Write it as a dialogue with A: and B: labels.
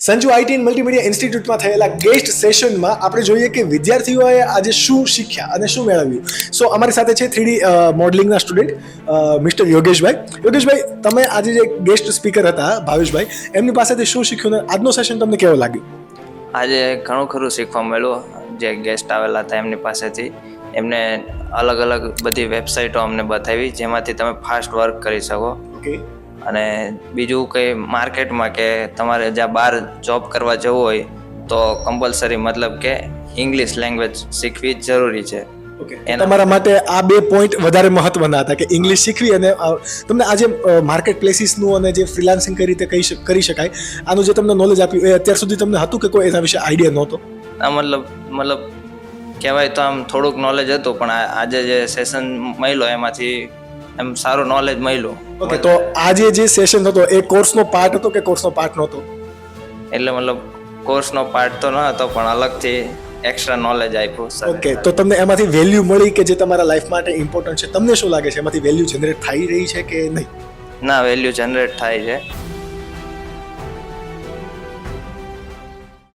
A: Sanju IT and multimedia ઇન્સ્ટિટ્યૂટમાં થયેલા guest સેશનમાં આપણે જોઈએ કે વિદ્યાર્થીઓએ આજે શું શીખ્યા અને શું મેળવ્યું. સો અમારી સાથે છે 3D મોડલિંગના સ્ટુડન્ટ મિસ્ટર યોગેશભાઈ. યોગેશભાઈ, તમે આજે જે ગેસ્ટ સ્પીકર હતા ભાવેશભાઈ, એમની પાસેથી શું શીખ્યું અને આજનો સેશન તમને કેવો લાગ્યો?
B: આજે ઘણું ખરું શીખવા મળ્યું. જે ગેસ્ટ આવેલા હતા એમની પાસેથી એમને અલગ અલગ બધી વેબસાઇટો અમને બતાવી જેમાંથી તમે ફાસ્ટ વર્ક કરી શકો.
A: ઓકે.
B: અને બીજું કંઈ માર્કેટમાં કે તમારે જ્યાં બહાર જોબ કરવા જવું હોય તો કમ્પલસરી મતલબ કે ઇંગ્લિશ લેંગ્વેજ શીખવી જરૂરી છે.
A: ઓકે. તમારા માટે આ બે પોઈન્ટ વધારે મહત્વના હતા કે ઇંગ્લિશ શીખવી અને તમને આજે માર્કેટ પ્લેસીસનું અને જે ફ્રીલાન્સિંગ કઈ રીતે કરી શકાય આનું જે તમને નોલેજ આપ્યું એ અત્યાર સુધી તમને હતું કે કોઈ એના વિશે આઈડિયા નહોતો?
B: આ મતલબ કહેવાય તો આમ થોડુંક નોલેજ હતું, પણ આજે જે સેશન મળ્યો એમાંથી એમ સારું નોલેજ મળ્યું.
A: ઓકે. તો આજે જે સેશન હતો એ કોર્સનો પાર્ટ હતો કે કોર્સનો પાર્ટ નહોતો?
B: એટલે મતલબ કોર્સનો પાર્ટ તો ન હતો પણ અલગથી એક્સ્ટ્રા નોલેજ આપ્યું.
A: ઓકે. તો તમને એમાંથી વેલ્યુ મળી કે જે તમારા લાઈફ માટે ઇમ્પોર્ટન્ટ છે? તમને શું લાગે છે એમાંથી વેલ્યુ જનરેટ થઈ રહી છે કે નહીં?
B: ના, વેલ્યુ જનરેટ થાય છે.